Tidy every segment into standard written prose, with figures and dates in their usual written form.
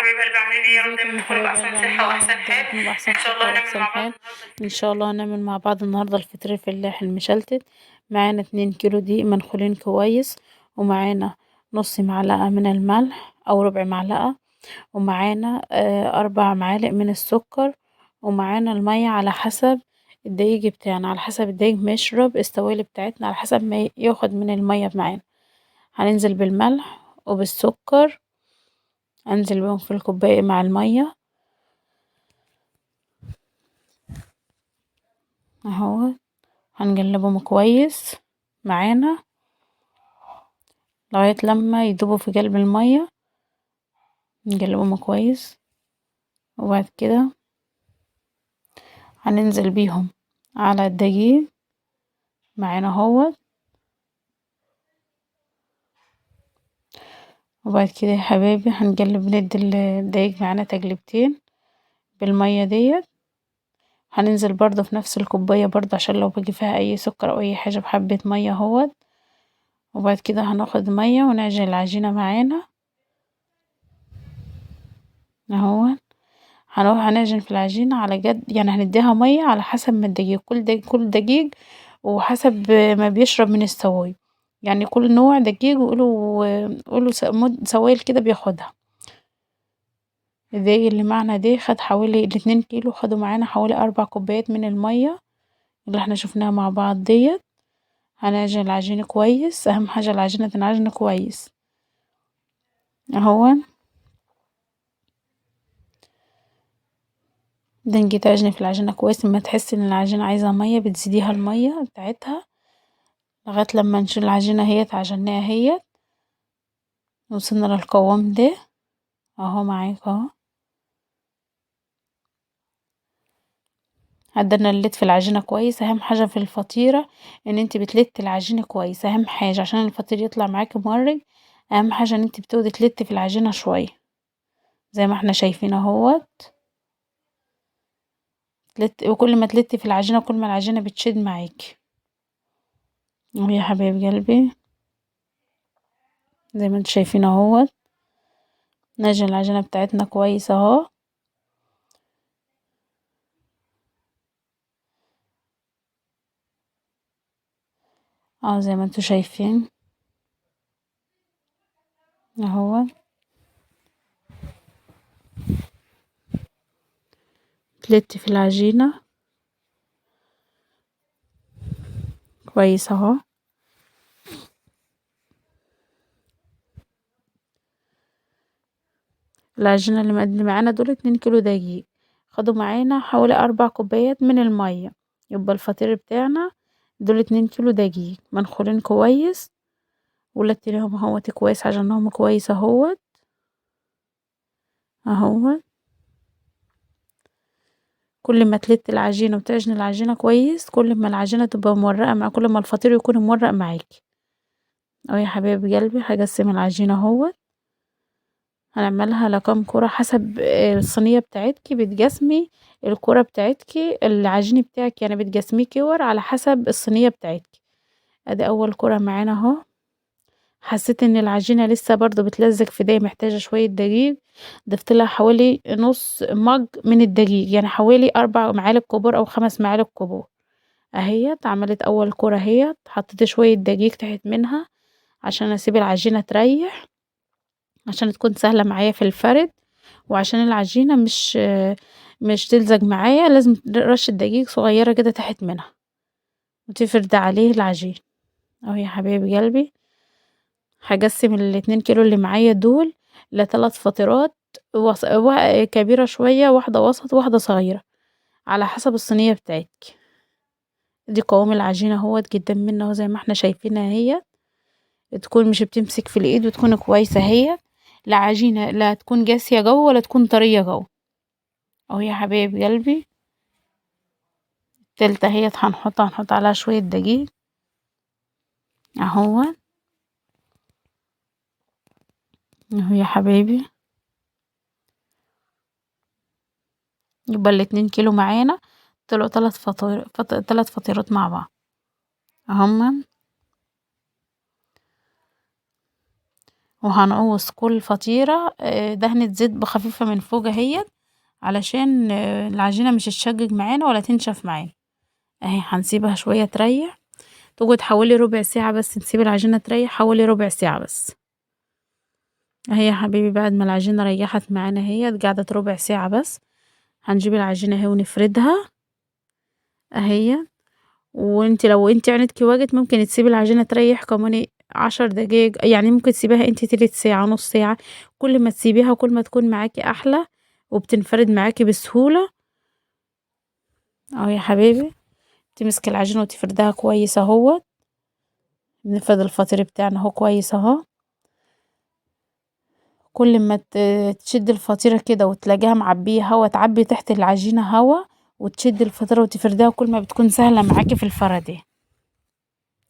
حبايب قلبي عاملين ايه؟ يا رب ازيكم دايما يا تكونوا حبايب بأحسن قلبي؟ صحة عاملين ايه؟ وأحسن يا رب دايما حال. تكونوا بأحسن ان شاء صحة الله هنعمل وأحسن مع بعض حال. النهاردة. ان شاء الله هنعمل مع بعض النهاردة الفطير الفلاحي المشلتت. معانا 2 كيلو دقيق منخولين كويس، ومعانا نص معلقة من الملح أو ربع معلقة، ومعانا 4 معالق من السكر، ومعانا المية على حسب الدقيق بتاعنا، على حسب الدقيق ما يشرب السوائل بتاعتنا، على حسب ما ياخد من المية معانا. هننزل بالملح وبالسكر، انزل بيهم في الكوباية مع المية اهو. هنقلبهم كويس معانا لغاية لما يدوبوا في قلب المية، نقلبهم كويس. وبعد كده هننزل بيهم على الدقيق معانا اهو. وبعد كده يا حبايبي هنقلب، ندي الدقيق معانا تقلبتين بالمية ديت. هننزل برضو في نفس الكوباية برضو عشان لو بقي فيها اي سكر او اي حاجة بحبة مية اهو. وبعد كده هناخد مية ونعجن العجينة معانا اهو. هنعجن في العجينة على قد، يعني هنديها مية على حسب ما الدقيق، كل دقيق وحسب ما بيشرب من السوائل. يعني كل نوع دقيق وقولوا سوائل كده بياخدها. الدقيق اللي معنا ده خد حوالي 2 كيلو، خدوا معانا حوالي 4 كوبايات من المية اللي احنا شفناها مع بعض ديت. هنعجن العجينة كويس، اهم حاجة العجينة تنعجن كويس اهو. نيجي تعجني في العجينة كويس، لما تحسي ان العجينة عايزة مية بتزيديها المية بتاعتها لغاية لما نشيل العجينة هي عجناها هي. وصلنا للقوام ده اهو معاك اهو. عدلنا الليد في العجينة كويس، اهم حاجة في الفطيرة ان انت بتلتي العجينة كويس، اهم حاجة عشان الفطير يطلع معاكي مورج. اهم حاجة ان انت بتقعدي تلتي في العجينة شوية زي ما احنا شايفين اهوت. وكل ما تلتي في العجينة كل ما العجينة بتشد معاكي اهو يا حبايب قلبي. زي ما انتوا شايفين اهوت، نعجن العجينة بتاعتنا كويس اهو. اه زي ما انتوا شايفين اهو. تلتي في العجينة كويس اهو. العجينة اللي معانا دول 2 كيلو دقيق، خدوا معانا حوالي 4 كوبايات من المية. يبقى الفطير بتاعنا دول 2 كيلو دقيق منخولين كويس، ولتيناهم اهوت كويس، عجناهم كويس اهوت اهوت. كل ما تلت العجينة وتعجن العجينة كويس كل ما العجينة تبقى مورقة مع كل ما الفطير يكون مورق معاكي اهو يا حبايب قلبي. هقسم العجينة اهوت، هنعملها لكام كرة حسب الصينية بتاعتكي، بتقسمي الكرة بتاعتكي العجين بتاعك، يعني بتقسميه كور على حسب الصينية بتاعتكي. ادي اول كرة معانا اهو. حسيت ان العجينة لسه برضو بتلزق في ايدي، محتاجة شوية دقيق، ضفت لها حوالي نص مج من الدقيق، يعني حوالي 4 معالق كبار او 5 معالق كبار اهيت. عملت اول كرة اهيت، حطيت شوية دقيق تحت منها عشان اسيب العجينة تريح، عشان تكون سهلة معايا في الفرد، وعشان العجينة مش تلزق معايا لازم رشة دقيق صغيرة كده تحت منها وتفرد عليه العجين اهو يا حبايب قلبي. هقسم ال2 كيلو اللي معايا دول ل3 فطيرات، كبيرة شوية، واحدة وسط واحدة صغيرة على حسب الصينية بتاعتك. دي قوام العجينة اهوت جدا منه اهو زي ما احنا شايفينها هي. تكون مش بتمسك في الايد وتكون كويسة هي، لا عجينة لا تكون قاسية جوه ولا تكون طرية جوه اهو يا حبايب قلبي. التالتة هي هنحط عليها شوية دقيق اهو اهو يا حبايبي. يبقى ال2 كيلو معانا طلعوا 3 فطيرات مع بعض هما. وهنقوص كل فطيرة دهنة زيت خفيفة من فوق اهيت، علشان العجينة مش تشجج معانا ولا تنشف معانا. اهي هنسيبها شوية تريح، تقعد حوالي ربع ساعة بس، نسيب العجينة تريح حوالي ربع ساعة بس. اهي يا حبيبي بعد ما العجينة ريحت معانا اهيت قعدت ربع ساعة بس، هنجيب العجينة اهي ونفردها اهي. وانت لو انت عندك وقت ممكن تسيبي العجينة تريح كمان 10 دقايق، يعني ممكن تسيبيها انت تلت ساعة نص ساعة. كل ما تسيبيها كل ما تكون معاكي احلى وبتنفرد معاكي بسهولة. اهو يا حبيبي تمسكي العجينة وتفردها كويس اهو. نفرد الفطير بتاعنا اهو كويس اهو. كل ما تشد الفطيرة كده وتلاقيها معبية هوا، تعبي تحت العجينة هوا وتشد الفطيرة وتفردها، كل ما بتكون سهلة معاكي في الفردة.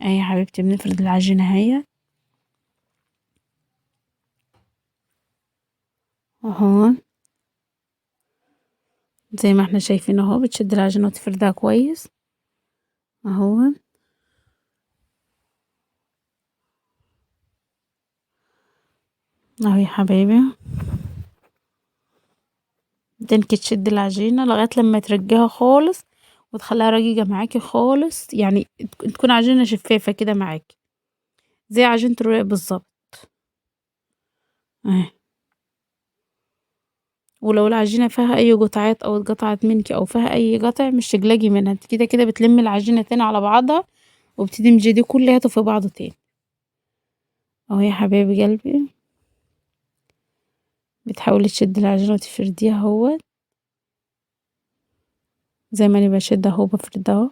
اهي يا حبيبتي بنفرد العجينة اهي اهو، زي ما احنا شايفين اهو. بتشد العجينة وتفردها كويس اهو اهو يا حبايبي. تنكي تشد العجينة لغاية لما ترجيها خالص وتخليها رقيقة معاكي خالص، يعني تكون عجينة شفافة كده معاكي زي عجينة الرقاق بالظبط اهي. ولو العجينة فيها اي قطعات او اتقطعت منكي او فيها اي قطع مش تقلقي منها، انت كده كده بتلمي العجينة تاني على بعضها وبتدمجي دي كلها في بعض تاني اهو يا حبايبي قلبي. بتحاولي تشدي العجينة وتفرديها اهو زي ما انا بشد اهو بفردها اهو.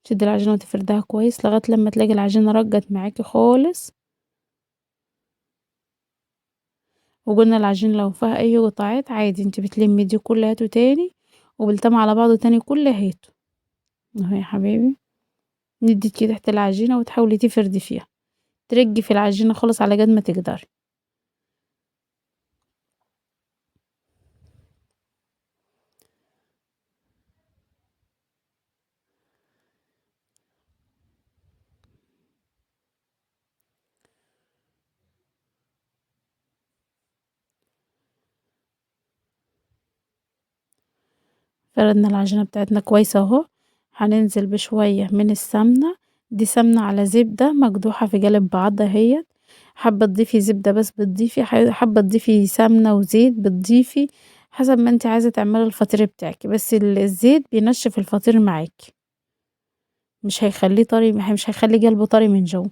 تشدي العجينة وتفردها كويس لغاية لما تلاقي العجينة رجت معاكي خالص. وقلنا العجينة لو فيها اي قطعات عادي انت بتلمي دي كلهاته تاني وبلتم على بعضه تاني كلهاته اهو يا حبايبي. ندي كده تحت العجينة وتحاولي تفردي فيها، ترجي في العجينة خالص على قد ما تقدري. فردنا العجينة بتاعتنا كويسة اهو. هننزل بشوية من السمنة، دي سمنة على زبدة مقدوحة في قالب بعضها اهيت. حابة تضيفي زبدة بس بتضيفي، حابة تضيفي سمنة وزيت بتضيفي، حسب ما انت عايزة تعملي الفطير بتاعك. بس الزيت بينشف الفطير معاكي، مش هيخليه طري، مش هيخلي قلبه طري من جوه.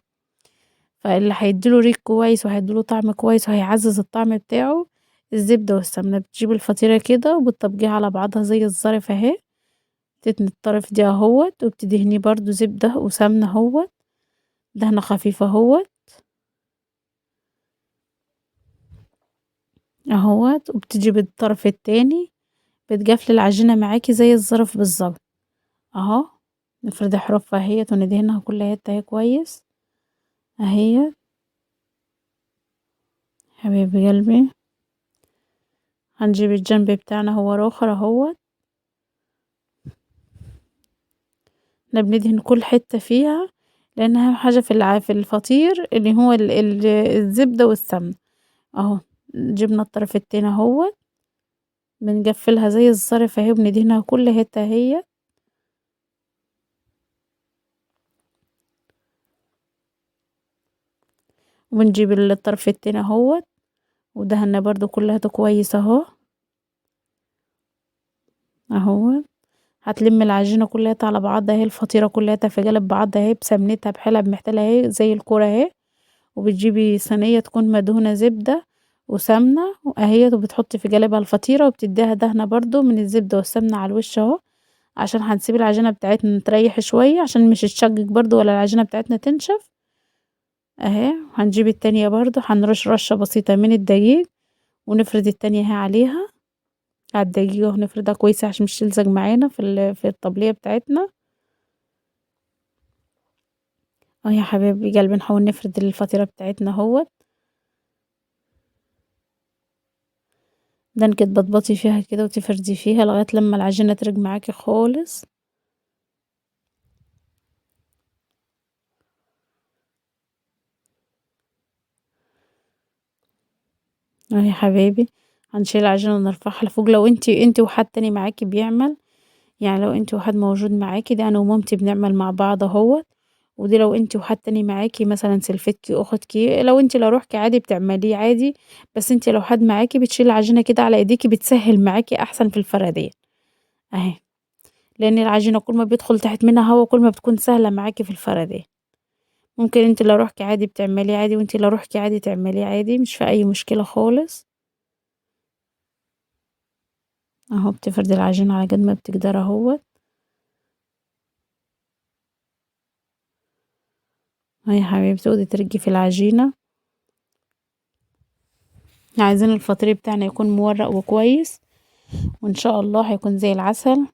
فاللي هيديله ريق كويس وهيديله طعم كويس وهيعزز الطعم بتاعه الزبدة والسمنة. بتجيب الفطيرة كده وبتطبقيها على بعضها زي الظرف اهي، تتني الطرف دي اهوت وبتدهنيه برضو زبدة وسمنة اهوت، دهنة خفيفة اهوت اهوت. وبتجيب الطرف التاني بتقفل العجينة معاكي زي الظرف بالظبط اهو. نفرد حروفها اهيت وندهنها كلها اهي كويس اهي. حبيب قلبي هنجيب الجنب بتاعنا هو الاخر اهوت، احنا بندهن كل حتة فيها لان اهم حاجة في الفطير اللي هو الزبدة والسمنة اهو. جبنا الطرف التاني اهوت بنقفلها زي الظرف اهي وبندهنها كل حتة اهي. وبنجيب الطرف التاني اهوت ودهنا برضو كلها كويس اهو اهو. هتلم العجينة كلها على بعضها اهي، الفطيرة كلها في قلب بعضها اهي بسمنتها بحلب محتلة اهي زي الكرة اهي. وبتجيبي صينية تكون مدهونة زبدة وسمنة اهي، وبتحطي في قلبها الفطيرة وبتديها دهنة برضو من الزبدة والسمنة على الوش اهو، عشان هنسيب العجينة بتاعتنا تريح شوية عشان مش تشقق برضو ولا العجينة بتاعتنا تنشف اهي. هنجيب التانية برضو هنرش رشة بسيطة من الدقيق ونفرد التانية اهي عليها على الدقيقة ونفردها كويسة عشان مش تلزق معانا في الطبلية بتاعتنا اهو يا حبايبي قلبي. نحاول نفرد الفطيرة بتاعتنا اهوت، دنك تبطبطي فيها كده وتفردي فيها لغاية لما العجينة ترج معاكي خالص اهو يا حبايبي، هنشيل العجينة ونرفعها لفوق. لو انتي وحد تاني معاكي بيعمل، يعني لو انتي وحد موجود معاكي، ده انا ومامتي بنعمل مع بعض اهوت. ودي لو انتي وحد تاني معاكي، مثلا سلفتكي اختكي، لو روحكي عادي بتعمليه عادي. بس انتي لو حد معاكي بتشيلي العجينة كده على ايديكي، بتسهل معاكي احسن في الفردان اهي. لان العجينة كل ما بيدخل تحت منها هوا، كل ما بتكون سهلة معاكي في الفردان. ممكن انتي لو روحكي عادي بتعمليه عادي، وانتي لو روحكي عادي تعمليه عادي، مش في اي مشكلة خالص. اهو بتفردي العجينة على قد ما بتقدر اهو. يا حبيبتي تقعدي ترجي في العجينة. عايزين الفطير بتاعنا يكون مورق وكويس، وان شاء الله هيكون زي العسل.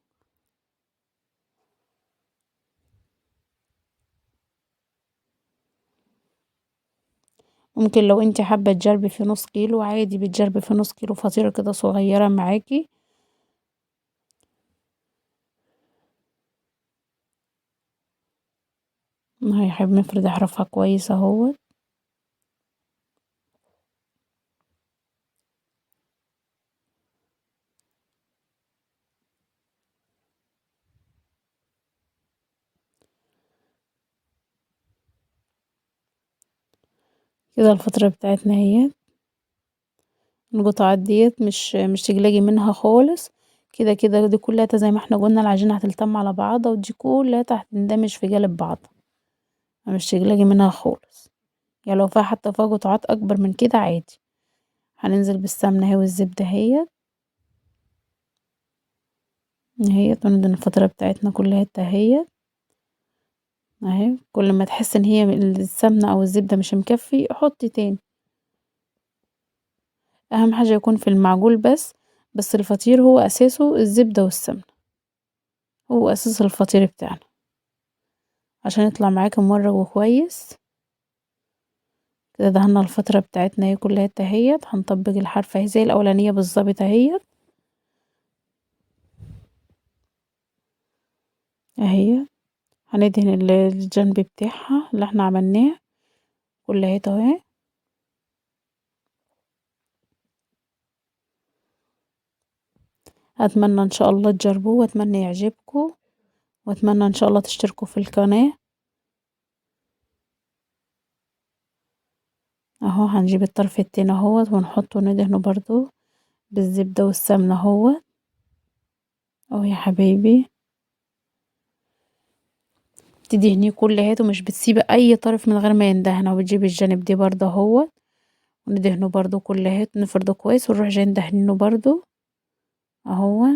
ممكن لو انت حابة تجربي في نص كيلو عادي، بتجربي في نص كيلو فطيرة كده صغيرة معاكي. هي حابة نفرد احرفها كويس اهو. كده الفطيرة بتاعتنا اهي. القطعات ديت مش تقلقي منها خالص. كده كده دي كلها زي ما احنا قلنا، العجينة هتلتم على بعضها، ودي كلها هتندمج في قالب بعض. مش تقلقي منها خالص. يعني لو فيها حتى فيها قطعات اكبر من كده عادي. هننزل بالسمنة اهي والزبدة اهي. اهي وندهن الفطيرة بتاعتنا كلها اهي. اهي كل ما تحس ان هي السمنة او الزبدة مش مكفي، حطي تاني. اهم حاجة يكون في المعجول بس الفطير هو اساسه الزبدة والسمنة. هو اساس الفطير بتاعنا عشان يطلع معاكي مورق وكويس. كده دهنا الفطيرة بتاعتنا اهي كلها اهي. هنطبق الحرف اهي زي الاولانية بالظبط اهي. اهي هندهن الجنب بتاعها اللي احنا عملناه كلها اهي. اتمنى ان شاء الله تجربوه، واتمنى يعجبكم، واتمنى ان شاء الله تشتركوا في القناة. اهو هنجيب الطرف التاني اهوت ونحطه ندهنه برضو بالزبدة والسمنة اهوت. اهو يا حبايبي تدهنيه كلهاته، مش بتسيبي اي طرف من غير ما يندهن. وبتجيبي الجانب دي برضه اهوت وندهنه برضو كلهاته، نفرده كويس ونروح جاي ندهنينه برضو اهو.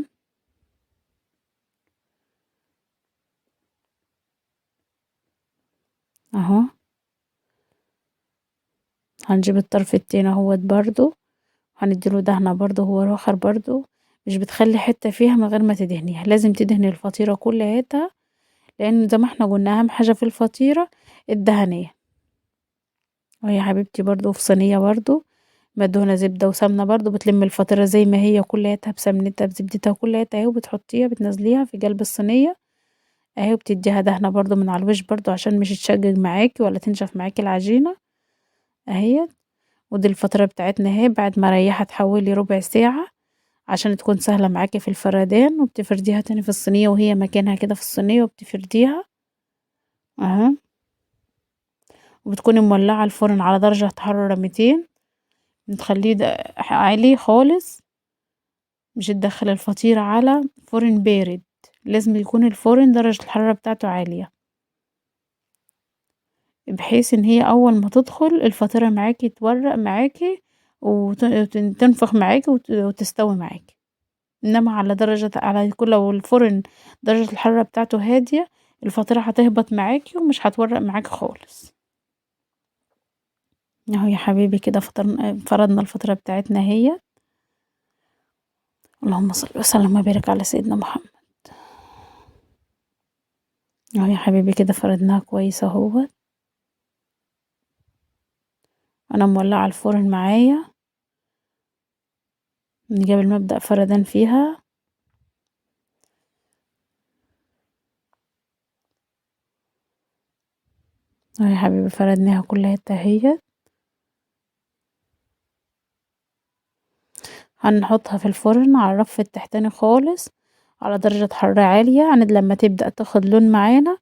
اهو هنجيب الطرف التاني اهوت برضو، هنديله دهنة برضو هو الاخر برضو. مش بتخلي حتة فيها من غير ما تدهنيها، لازم تدهني الفطيرة كلها. لان زي ما احنا قلنا اهم حاجة في الفطيرة الدهنية. وهي حبيبتي برضو في صينية برضو مدهونة زبدة وسمنة، برضو بتلم الفطيرة زي ما هي كلها بسمنتها بزبدتها كلها اهي، وبتحطيها بتنزليها في قلب الصينية اهي، وبتديها دهنة برضو من على الوش برضو عشان مش تشقق معاكي ولا تنشف معاكي العجينة اهي. ودي الفطيرة بتاعتنا اهي، بعد ما ريحت حوالي ربع ساعة عشان تكون سهلة معاكي في الفردان. وبتفرديها تاني في الصينية وهي مكانها كده في الصينية، وبتفرديها اهو. وبتكوني مولعة الفرن على درجة حرارة 200، بتخليه عالي خالص. مش تدخل الفطيرة على فرن بارد، لازم يكون الفرن درجة الحرارة بتاعته عالية، بحيث ان هي اول ما تدخل الفطيرة معاكي تورق معاكي وتنفخ معاكي وتستوي معاكي. انما على كل لو الفرن درجة الحرارة بتاعته هادية، الفطيرة هتهبط معاكي ومش هتورق معاكي خالص. اهو يا حبيبي كده فردنا الفطيرة بتاعتنا هي. اللهم صل وسلم وبارك على سيدنا محمد. اهو يا حبيبي كده فردناها كويس اهو. انا مولعة الفرن معايا من قبل ما ابدأ فردان فيها. اهو يا حبيبي فردناها كلها اهي. هنحطها في الفرن على الرف التحتاني خالص على درجة حرارة عالية. لما تبدأ تاخد لون معانا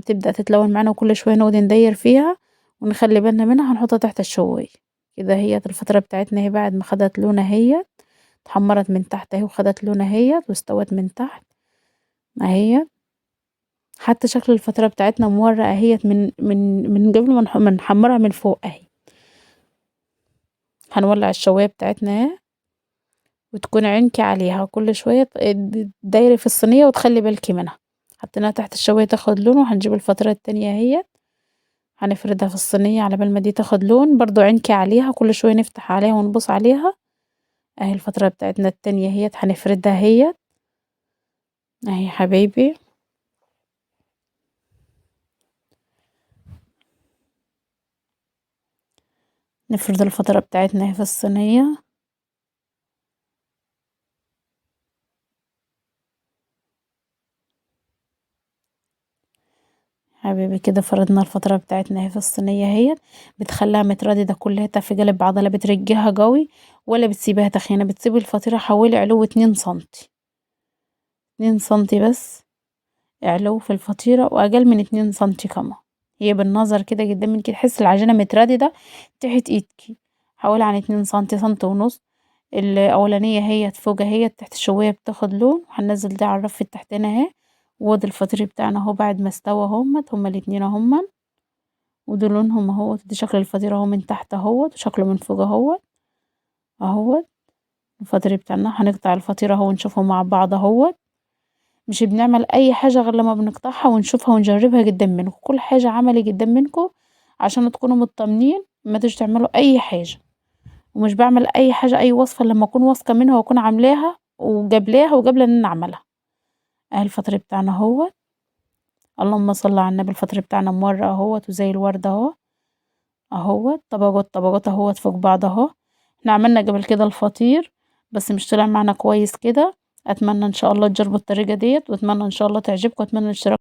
تبدأ تتلون معانا، وكل شوية نقعد ندير فيها ونخلي بالنا منها. هنحطها تحت الشواية كده. هي الفطيرة بتاعتنا هي بعد ما خدت لون اهي، اتحمرت من تحت اهي وخدت لون اهي واستوت من تحت اهي. حتى شكل الفطيرة بتاعتنا مورة اهي من قبل ما نحمرها من فوق اهي. هنولع الشواية بتاعتنا اهي، وتكون عينكي عليها كل شوية دايري في الصينية وتخلي بالكي منها. حطيناها تحت الشواية تاخد لون، وهنجيب الفطيرة التانية اهي هنفردها في الصينية على بال ما دي تاخد لون. برضو عينكي عليها كل شوية نفتح عليها ونبص عليها اهي. الفطيرة بتاعتنا التانية اهي هنفردها اهي حبايبي. نفرد الفطيرة بتاعتنا اهي في الصينية حبيبي كده. فردنا الفطيرة بتاعتنا اهي في الصينية اهي. بتخليها مترددة كلها في قلب بعضها، لا بترجيها قوي ولا بتسيبها تخينة. بتسيبي الفطيرة حوالي علو 2 سنتي، 2 سنتي بس علو في الفطيرة، واقل من 2 سنتي كمان. هي بالنظر كده قدام منك تحس العجينة مترددة تحت ايدك حوالي عن 2 سنتي، سنتي ونص. الاولانية هي فوق اهي تحت الشواية بتاخد لون. وهننزل ده على الرف التحتاني اهي. وادي الفطير بتاعنا اهو بعد ما استوى هما الاتنين اهما. ودول لونهم اهوت. دي شكل الفطيرة اهو من تحت اهوت، وشكله من فوق اهوت. الفطير بتاعنا هنقطع الفطيرة اهو ونشوفه مع بعض اهوت. مش بنعمل اي حاجة غير لما بنقطعها ونشوفها ونجربها قدام منكم. كل حاجة عملي قدام منكم عشان تكونوا مطمنين ما تيجوا تعملوا اي حاجة. ومش بعمل اي حاجة اي وصفة لما اكون واثقة منها واكون عاملاها وقبلاها وقبل ان نعملها. اهي الفطير بتاعنا اهوت. اللهم صل على النبي. الفطير بتاعنا مورق اهوت وزي الورد اهوت. طبقات اهوت فوق بعض اهو. احنا عملنا قبل كده الفطير بس مش طلع معنا كويس كده. اتمنى ان شاء الله تجربوا الطريقة ديت، واتمنى ان شاء الله تعجبكم، واتمنى الاشتراك